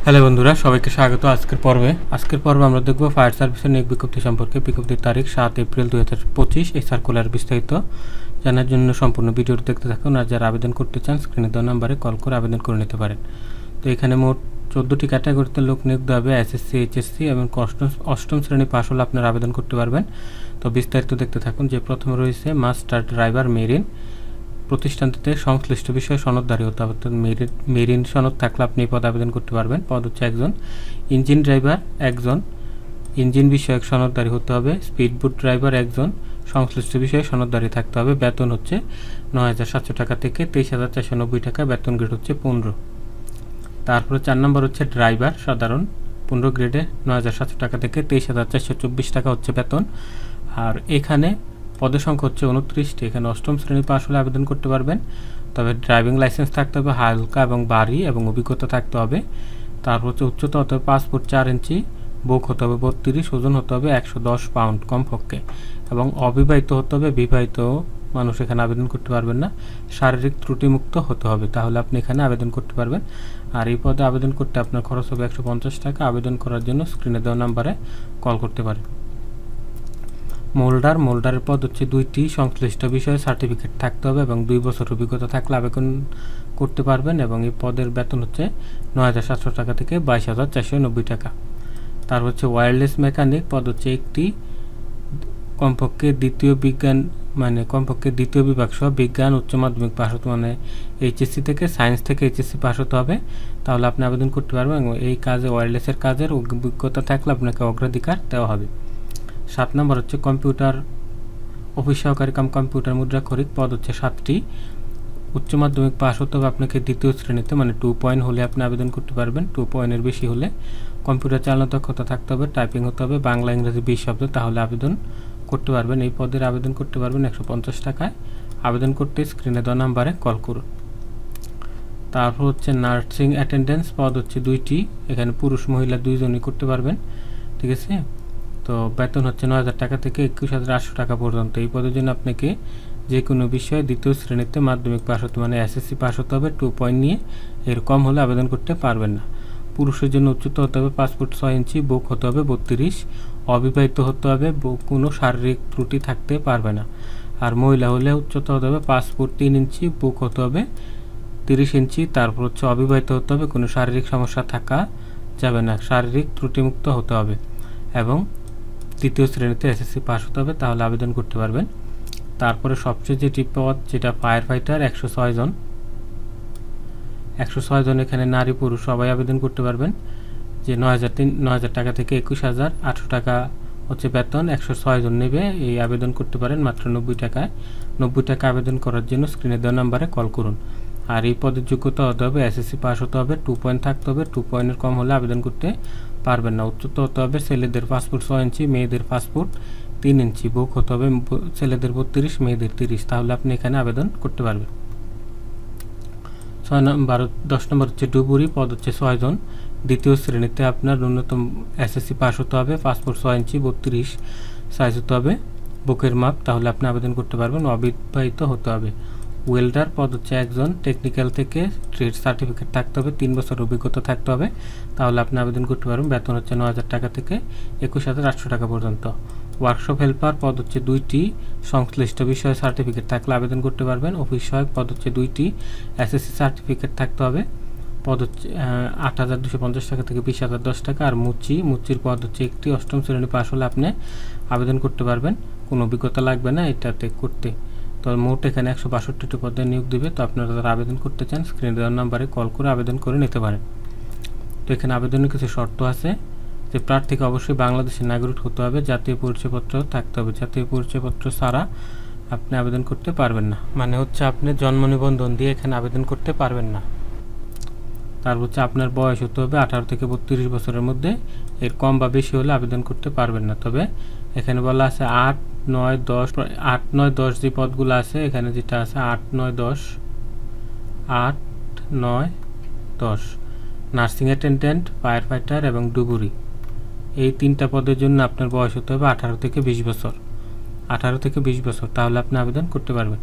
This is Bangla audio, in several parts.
হ্যালো বন্ধুরা, সবাইকে স্বাগত আজকের পর্বে আমরা দেখব ফায়ার সার্ভিসের নিয়োগ বিজ্ঞপ্তি সম্পর্কে। বিজ্ঞপ্তির তারিখ 7 এপ্রিল 2025। এই সার্কুলার বিস্তারিত জানার জন্য সম্পূর্ণ ভিডিওটি দেখতে থাকুন। আর যারা আবেদন করতে চান স্ক্রিনে দেওয়া নাম্বারে কল করে আবেদন করে নিতে পারেন। তো এখানে মোট 14টি ক্যাটাগরিতে লোক নিয়োগ দেওয়া হবে। এসএসসি, এইচএসসি এবং অষ্টম শ্রেণী পাশ হলে আপনারা আবেদন করতে পারবেন। তো বিস্তারিত দেখতে থাকুন। যে প্রথমে রয়েছে মাস্টার ড্রাইভার মেরিন। প্রতিষ্ঠানটিতে সংশ্লিষ্ট বিষয়ে সনদধারী হতে হবে। মেরিন সনদ থাকলে আপনি এই পদে আবেদন করতে পারবেন। পদ হচ্ছে একজন। ইঞ্জিন ড্রাইভার একজন, ইঞ্জিন বিষয়ক সনদধারী হতে হবে। স্পিডবোট ড্রাইভার একজন, সংশ্লিষ্ট বিষয়ে সনদধারী থাকতে হবে। বেতন হচ্ছে ৯,৭০০ টাকা থেকে ২৩,৪৯০ টাকা। বেতন গ্রেড হচ্ছে 15। তারপরে 4 নম্বর হচ্ছে ড্রাইভার সাধারণ 15 গ্রেডে ৯,৭০০ টাকা থেকে ২৩,৪২৪ টাকা হচ্ছে বেতন। আর এখানে পদের সংখ্যা হচ্ছে 29টি। এখানে অষ্টম শ্রেণী পাশ হলে আবেদন করতে পারবেন। তবে ড্রাইভিং লাইসেন্স থাকতে হবে হালকা এবং ভারী এবং অভিজ্ঞতা থাকতে হবে। তারপর হচ্ছে উচ্চতা হতে হবে 5 ফুট 4 ইঞ্চি, বুক হতে হবে 32, ওজন হতে হবে 110 পাউন্ড কমপক্ষে এবং অবিবাহিত হতে হবে। বিবাহিত মানুষ এখানে আবেদন করতে পারবেন না। শারীরিক ত্রুটিমুক্ত হতে হবে, তাহলে আপনি এখানে আবেদন করতে পারবেন। আর এই পদে আবেদন করতে আপনার খরচ হবে 150 টাকা। আবেদন করার জন্য স্ক্রিনে দেওয়া নাম্বারে কল করতে পারেন। মোল্ডারের পদ হচ্ছে 2টি। সংশ্লিষ্ট বিষয়ে সার্টিফিকেট থাকতে হবে এবং 2 বছর অভিজ্ঞতা থাকলে আবেদন করতে পারবেন। এবং এই পদের বেতন হচ্ছে ৯,৭০০ টাকা থেকে 22,490 টাকা। তার হচ্ছে ওয়্যারলেস মেকানিক পদ হচ্ছে 1টি। কমপক্ষে দ্বিতীয় বিভাগ সহ বিজ্ঞান উচ্চ মাধ্যমিক পাশ হতে, মানে এইচএসসি থেকে সায়েন্স থেকে এইচএসসি পাশ হতে হবে, তাহলে আপনি আবেদন করতে পারবেন। এবং এই কাজে ওয়্যারলেসের কাজের অভিজ্ঞতা থাকলে আপনাকে অগ্রাধিকার দেওয়া হবে। 7 নম্বর হচ্ছে কম্পিউটার অফিস সহকারী কাম কম্পিউটার মুদ্রাক্ষরিক পদ হচ্ছে 7টি। উচ্চ মাধ্যমিক পাশ হতে হবে আপনাকে দ্বিতীয় শ্রেণীতে, মানে 2 পয়েন্ট হলে আপনি আবেদন করতে পারবেন। 2 পয়েন্টের বেশি হলে কম্পিউটার চালানো দক্ষতা থাকতে হবে, টাইপিং হতে হবে বাংলা ইংরেজি 20 শব্দ, তাহলে আবেদন করতে পারবেন। এই পদের আবেদন করতে পারবেন 150 টাকায়। আবেদন করতে স্ক্রিনে দেওয়া নাম্বারে কল করুন। তারপর হচ্ছে নার্সিং অ্যাটেন্ডেন্স পদ হচ্ছে 2টি। এখানে পুরুষ মহিলা 2 জনই করতে পারবেন, ঠিক আছে। তো বেতন হচ্ছে 9,000 টাকা থেকে 21,800 টাকা পর্যন্ত। এই পদের জন্য আপনাকে যে কোনো বিষয়ে দ্বিতীয় শ্রেণীতে মাধ্যমিক পাশ হতে, মানে এসএসসি পাশ হতে হবে 2 পয়েন্ট নিয়ে। এর কম হলে আবেদন করতে পারবেন না। পুরুষের জন্য উচ্চতা হতে হবে 5 ফুট 6 ইঞ্চি, বুক হতে হবে 32, অবিবাহিত হতে হবে, কোনো শারীরিক ত্রুটি থাকতে পারবে না। আর মহিলা হলে উচ্চতা হতে হবে 5 ফুট 3 ইঞ্চি, বুক হতে হবে 30 ইঞ্চি। তারপর হচ্ছে অবিবাহিত হতে হবে, কোনো শারীরিক সমস্যা থাকা যাবে না, শারীরিক ত্রুটিমুক্ত হতে হবে এবং তৃতীয় শ্রেণীতে এসএসসি পাস হতে হবে, তাহলে আবেদন করতে পারবেন। তারপরে সবচেয়ে যেটি পদ, যেটা ফায়ার ফাইটার 106 জন। 106 জন এখানে নারী পুরুষ সবাই আবেদন করতে পারবেন। যে 9,000 টাকা থেকে 21,800 টাকা হচ্ছে বেতন। 106 জন নেবে, এই আবেদন করতে পারেন মাত্র 90 টাকায়। 90 টাকা আবেদন করার জন্য স্ক্রিনে দেওয়া নাম্বারে কল করুন। আর এই পদের যোগ্যতা হতে হবে এসএসসি পাস হতে হবে, 2 পয়েন্ট থাকতে হবে। 2 পয়েন্টের কম হলে আবেদন করতে পারবেন না। উচ্চতা হতে হবে ছেলেদের 5 ফুট 6 ইঞ্চি, মেয়েদের 5 ফুট 3 ইঞ্চি, বুক হতে হবে ছেলেদের 32, মেয়েদের 30, তাহলে আপনি এখানে আবেদন করতে পারবেন। 10 নম্বর হচ্ছে ডুবুরি পদ হচ্ছে 6 জন। দ্বিতীয় শ্রেণীতে আপনার ন্যূনতম এসএসসি পাস হতে হবে, 5 ফুট 6 ইঞ্চি, 32 সাইজ হতে হবে, বুকের মাপ, তাহলে আপনি আবেদন করতে পারবেন। অবিবাহিত হতে হবে। ওয়েল্ডার পদ হচ্ছে 1 জন। টেকনিক্যাল থেকে ট্রেড সার্টিফিকেট থাকতে হবে, 3 বছর অভিজ্ঞতা থাকতে হবে, তাহলে আপনি আবেদন করতে পারবেন। বেতন হচ্ছে 9,000 টাকা থেকে 21,800 টাকা পর্যন্ত। ওয়ার্কশপ হেল্পার পদ হচ্ছে 2টি। সংশ্লিষ্ট বিষয়ে সার্টিফিকেট থাকলে আবেদন করতে পারবেন। অফিস সহায়ক পদ হচ্ছে 2টি। এসএসসি সার্টিফিকেট থাকতে হবে। পদ হচ্ছে 8,250 টাকা থেকে 20,010 টাকা। আর মুচির পদ হচ্ছে 1টি। অষ্টম শ্রেণী পাস হলে আপনি আবেদন করতে পারবেন, কোনো অভিজ্ঞতা লাগবে না এটাতে করতে। তো মোট এখানে 162টি পদে নিয়োগ দেবে। তো আপনারা যারা আবেদন করতে চান স্ক্রিনে দেওয়ার নাম্বারে কল করে আবেদন করে নিতে পারেন। তো এখানে আবেদনের কিছু শর্ত আছে, যে প্রার্থীকে অবশ্যই বাংলাদেশের নাগরিক হতে হবে, জাতীয় পরিচয়পত্র থাকতে হবে। জাতীয় পরিচয়পত্র ছাড়া আপনি আবেদন করতে পারবেন না, মানে হচ্ছে আপনি জন্ম নিবন্ধন দিয়ে এখানে আবেদন করতে পারবেন না। তারপর হচ্ছে আপনার বয়স হতে হবে 18 থেকে 32 বছরের মধ্যে। এর কম বা বেশি হলে আবেদন করতে পারবেন না। তবে এখানে বলা আছে 8, 9, 10 যে পদগুলো আছে, এখানে যেটা আছে 8, 9, 10 নার্সিং অ্যাটেন্ডেন্ট, ফায়ার ফাইটার এবং ডুবুরি, এই 3টা পদের জন্য আপনার বয়স হতে হবে 18 থেকে 20 বছর। 18 থেকে 20 বছর, তাহলে আপনি আবেদন করতে পারবেন,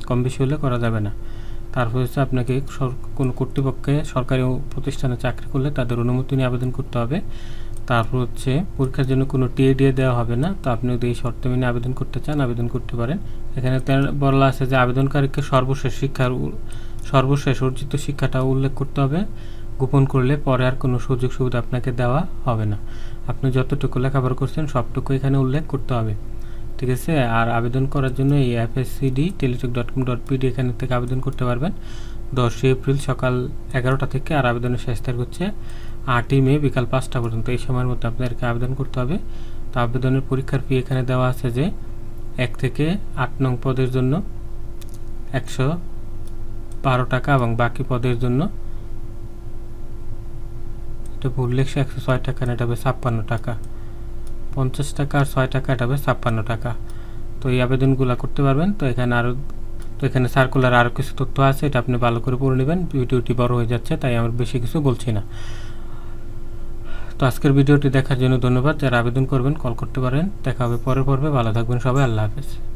কম বেশি হলে করা যাবে না। তারপর হচ্ছে আপনাকে কোনো কর্তৃপক্ষে সরকারি প্রতিষ্ঠানে চাকরি করলে তাদের অনুমতি নিয়ে আবেদন করতে হবে। তারপর হচ্ছে পরীক্ষার জন্য কোনো টিএডিএ দেওয়া হবে না। তো আপনি যদি এই শর্ত মেনে আবেদন করতে চান আবেদন করতে পারেন। এখানে বলা আছে যে আবেদনকারীকে সর্বশেষ অর্জিত শিক্ষাটা উল্লেখ করতে হবে। গোপন করলে পরে আর কোনো সুযোগ সুবিধা আপনাকে দেওয়া হবে না। আপনি যতটুকু লেখাপড়া করছেন সবটুকু এখানে উল্লেখ করতে হবে, ঠিক আছে। আর আবেদন করার জন্য এই fscd.teletalk.com.pd এখান থেকে আবেদন করতে পারবেন 10 এপ্রিল সকাল 11টা থেকে। আর আবেদনের শেষ তারিখ হচ্ছে 8 মে বিকাল 5টা পর্যন্ত। এই সময়ের মধ্যে আপনাদেরকে আবেদন করতে হবে। তো আবেদনের পরীক্ষার ফি এখানে দেওয়া আছে যে 1 থেকে 8 নং পদের জন্য 112 টাকা এবং বাকি পদের জন্য এটা ভুল লেখছে 106 টাকা, এটা হবে 56 টাকা। 50 টাকা আর 6 টাকা, এটা হবে 56 টাকা। তো এই আবেদনগুলো করতে পারবেন। তো এখানে সার্কুলার আরও কিছু তথ্য আছে, এটা আপনি ভালো করে পড়ে নেবেন। ভিডিওটি বড় হয়ে যাচ্ছে তাই আমি বেশি কিছু বলছি না। তো আজকের ভিডিওটি দেখার জন্য ধন্যবাদ। যারা আবেদন করবেন কল করতে পারেন। দেখা হবে পরের পর্বে। ভালো থাকবেন সবাই। আল্লাহ হাফেজ।